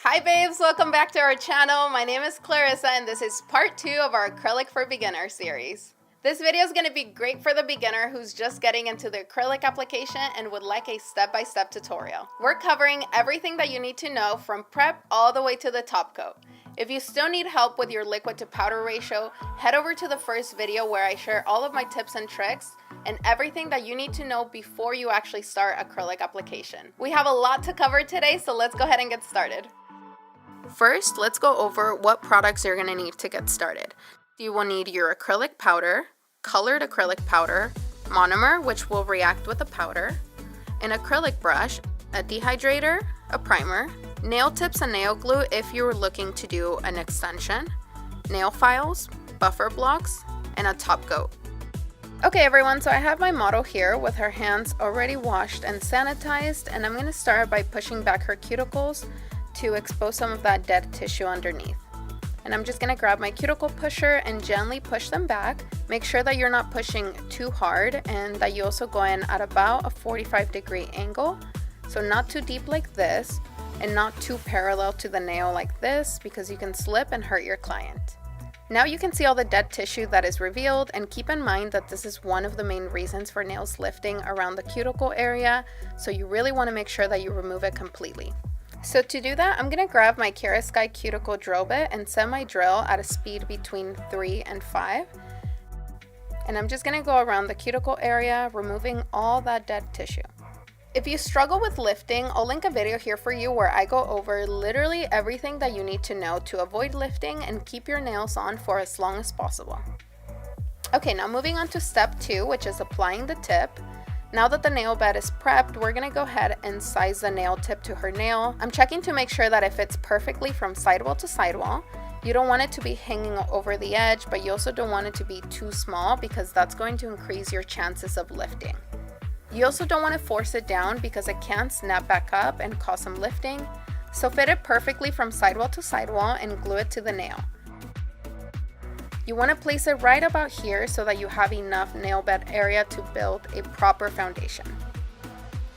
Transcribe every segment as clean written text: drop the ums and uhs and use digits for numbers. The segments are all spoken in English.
Hi babes, welcome back to our channel. My name is Clarissa and this is part 2 of our Acrylic for Beginners series. This video is going to be great for the beginner who's just getting into the acrylic application and would like a step-by-step tutorial. We're covering everything that you need to know from prep all the way to the top coat. If you still need help with your liquid to powder ratio, head over to the first video where I share all of my tips and tricks and everything that you need to know before you actually start acrylic application. We have a lot to cover today, so let's go ahead and get started. First, let's go over what products you're going to need to get started. You will need your acrylic powder, colored acrylic powder, monomer, which will react with the powder, an acrylic brush, a dehydrator, a primer, nail tips and nail glue if you're looking to do an extension, nail files, buffer blocks, and a top coat. Okay everyone, so I have my model here with her hands already washed and sanitized, and I'm going to start by pushing back her cuticles to expose some of that dead tissue underneath. And I'm just going to grab my cuticle pusher and gently push them back. Make sure that you're not pushing too hard and that you also go in at about a 45-degree angle. So not too deep like this and not too parallel to the nail like this, because you can slip and hurt your client. Now you can see all the dead tissue that is revealed, and keep in mind that this is one of the main reasons for nails lifting around the cuticle area, so you really want to make sure that you remove it completely. So to do that, I'm going to grab my Acrylic cuticle drill bit and set my drill at a speed between 3 and 5. And I'm just going to go around the cuticle area, removing all that dead tissue. If you struggle with lifting, I'll link a video here for you where I go over literally everything that you need to know to avoid lifting and keep your nails on for as long as possible. Okay, now moving on to step 2, which is applying the tip. Now that the nail bed is prepped, we're going to go ahead and size the nail tip to her nail. I'm checking to make sure that it fits perfectly from sidewall to sidewall. You don't want it to be hanging over the edge, but you also don't want it to be too small because that's going to increase your chances of lifting. You also don't want to force it down because it can snap back up and cause some lifting. So fit it perfectly from sidewall to sidewall and glue it to the nail. You want to place it right about here so that you have enough nail bed area to build a proper foundation.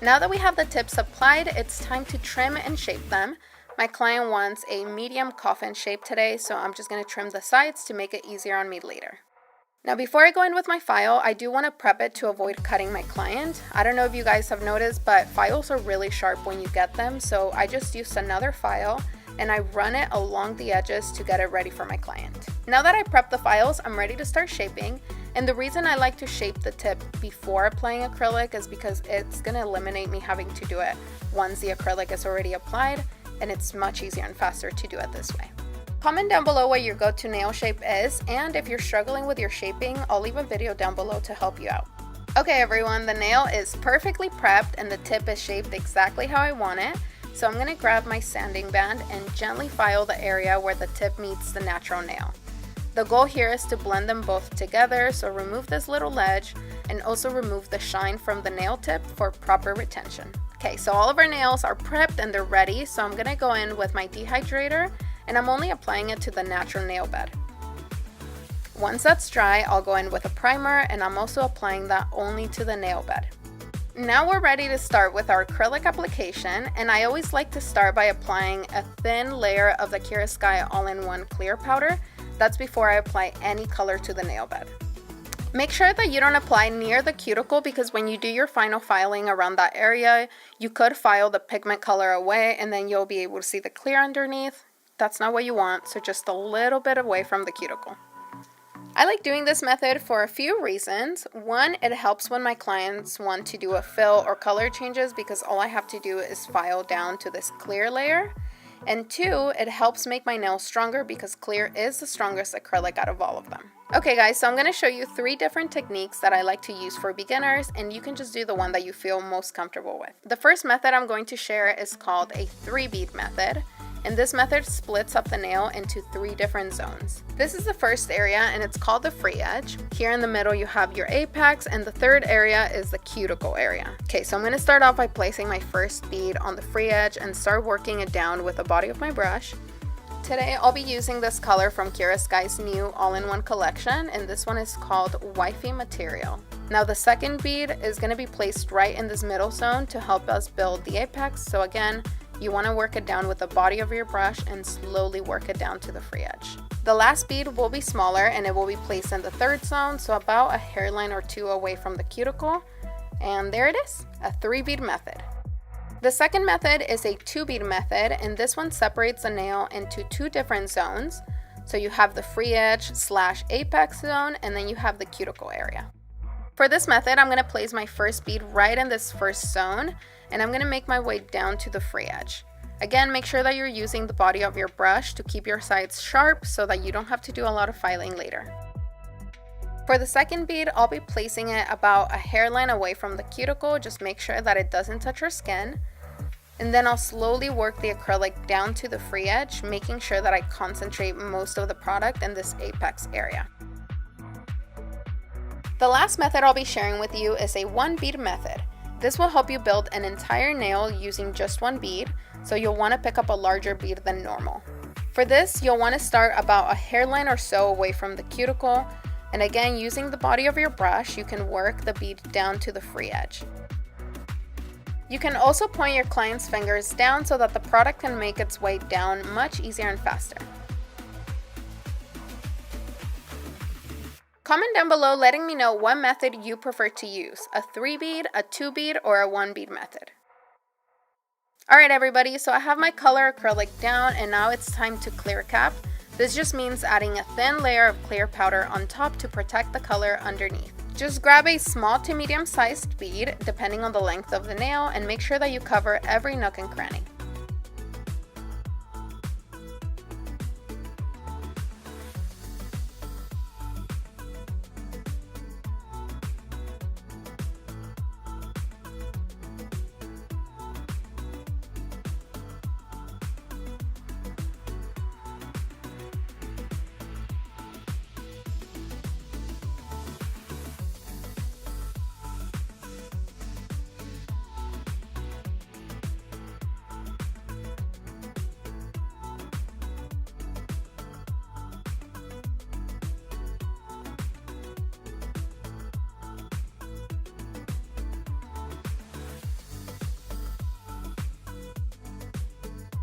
Now that we have the tips applied, it's time to trim and shape them. My client wants a medium coffin shape today, so I'm just going to trim the sides to make it easier on me later. Now before I go in with my file, I do want to prep it to avoid cutting my client. I don't know if you guys have noticed, but files are really sharp when you get them, so I just used another file and I run it along the edges to get it ready for my client. Now that I prepped the files, I'm ready to start shaping, and the reason I like to shape the tip before applying acrylic is because it's going to eliminate me having to do it once the acrylic is already applied, and it's much easier and faster to do it this way. Comment down below what your go-to nail shape is, and if you're struggling with your shaping, I'll leave a video down below to help you out. Okay everyone, the nail is perfectly prepped and the tip is shaped exactly how I want it. So I'm going to grab my sanding band and gently file the area where the tip meets the natural nail. The goal here is to blend them both together, so remove this little ledge and also remove the shine from the nail tip for proper retention. Okay, so all of our nails are prepped and they're ready, so I'm going to go in with my dehydrator and I'm only applying it to the natural nail bed. Once that's dry, I'll go in with a primer and I'm also applying that only to the nail bed. Now we're ready to start with our acrylic application, and I always like to start by applying a thin layer of the Acrylic all-in-one clear powder. That's before I apply any color to the nail bed. Make sure that you don't apply near the cuticle because when you do your final filing around that area, you could file the pigment color away and then you'll be able to see the clear underneath. That's not what you want, so just a little bit away from the cuticle. I like doing this method for a few reasons. One, it helps when my clients want to do a fill or color changes because all I have to do is file down to this clear layer. And two, it helps make my nails stronger because clear is the strongest acrylic out of all of them. Okay guys, so I'm going to show you 3 different techniques that I like to use for beginners, and you can just do the one that you feel most comfortable with. The first method I'm going to share is called a 3-bead method. And this method splits up the nail into 3 different zones. This is the first area and it's called the free edge. Here in the middle you have your apex, and the third area is the cuticle area. Okay, so I'm going to start off by placing my first bead on the free edge and start working it down with the body of my brush. Today I'll be using this color from Acrylic's new all-in-one collection, and this one is called Wifey Material. Now the second bead is going to be placed right in this middle zone to help us build the apex. So again, You want to work it down with the body of your brush and slowly work it down to the free edge. The last bead will be smaller and it will be placed in the third zone, so about a hairline or two away from the cuticle. And there it is, a 3-bead method. The second method is a 2-bead method, and this one separates the nail into 2 different zones. So you have the free edge / apex zone, and then you have the cuticle area. For this method, I'm going to place my first bead right in this first zone, and I'm going to make my way down to the free edge. Again, make sure that you're using the body of your brush to keep your sides sharp so that you don't have to do a lot of filing later. For the second bead, I'll be placing it about a hairline away from the cuticle. Just make sure that it doesn't touch your skin. And then I'll slowly work the acrylic down to the free edge, making sure that I concentrate most of the product in this apex area. The last method I'll be sharing with you is a 1-bead method. This will help you build an entire nail using just 1 bead, so you'll want to pick up a larger bead than normal. For this, you'll want to start about a hairline or so away from the cuticle, and again, using the body of your brush, you can work the bead down to the free edge. You can also point your client's fingers down so that the product can make its way down much easier and faster. Comment down below letting me know what method you prefer to use, a 3-bead, a 2-bead, or a 1-bead method. Alright everybody, so I have my color acrylic down and now it's time to clear cap. This just means adding a thin layer of clear powder on top to protect the color underneath. Just grab a small to medium sized bead, depending on the length of the nail, and make sure that you cover every nook and cranny.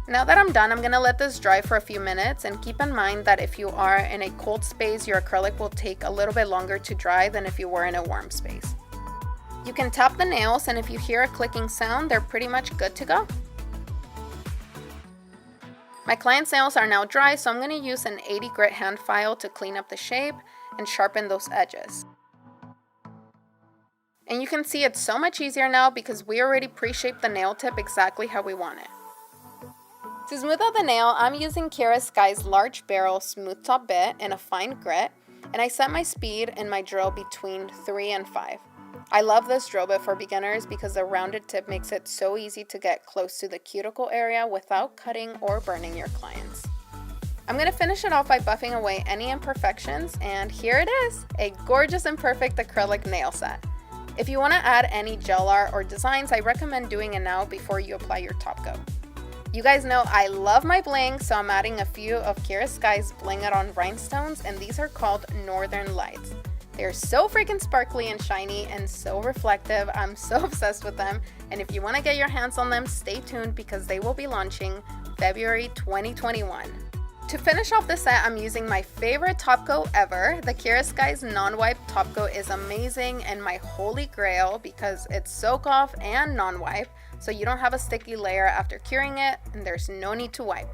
Now that I'm done, I'm going to let this dry for a few minutes, and keep in mind that if you are in a cold space, your acrylic will take a little bit longer to dry than if you were in a warm space. You can tap the nails, and if you hear a clicking sound, they're pretty much good to go. My client's nails are now dry, so I'm going to use an 80 grit hand file to clean up the shape and sharpen those edges. And you can see it's so much easier now because we already pre-shaped the nail tip exactly how we want it. To smooth out the nail, I'm using Kira Sky's large barrel smooth top bit in a fine grit, and I set my speed in my drill between 3 and 5. I love this drill bit for beginners because the rounded tip makes it so easy to get close to the cuticle area without cutting or burning your clients. I'm going to finish it off by buffing away any imperfections, and here it is, a gorgeous and perfect acrylic nail set. If you want to add any gel art or designs, I recommend doing it now before you apply your top coat. You guys know I love my bling, so I'm adding a few of Kira Sky's Bling It On rhinestones, and these are called Northern Lights. They're so freaking sparkly and shiny and so reflective. I'm so obsessed with them, and if you want to get your hands on them, stay tuned because they will be launching February 2021. To finish off the set, I'm using my favorite top coat ever. The Kira Sky's non-wipe top coat is amazing and my holy grail because it's soak off and non-wipe, so you don't have a sticky layer after curing it and there's no need to wipe.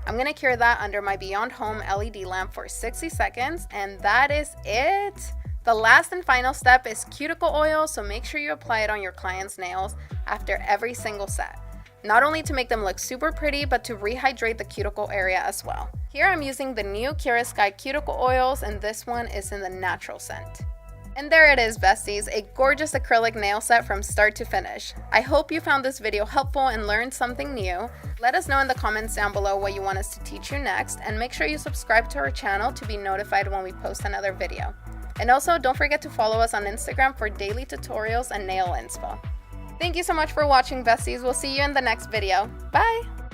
I'm going to cure that under my Beyond Home LED lamp for 60 seconds, and that is it. The last and final step is cuticle oil, so make sure you apply it on your client's nails after every single set. Not only to make them look super pretty, but to rehydrate the cuticle area as well. Here I'm using the new Kira Sky cuticle oils, and this one is in the natural scent. And there it is, besties, a gorgeous acrylic nail set from start to finish. I hope you found this video helpful and learned something new. Let us know in the comments down below what you want us to teach you next, and make sure you subscribe to our channel to be notified when we post another video. And also, don't forget to follow us on Instagram for daily tutorials and nail inspo. Thank you so much for watching, besties. We'll see you in the next video. Bye!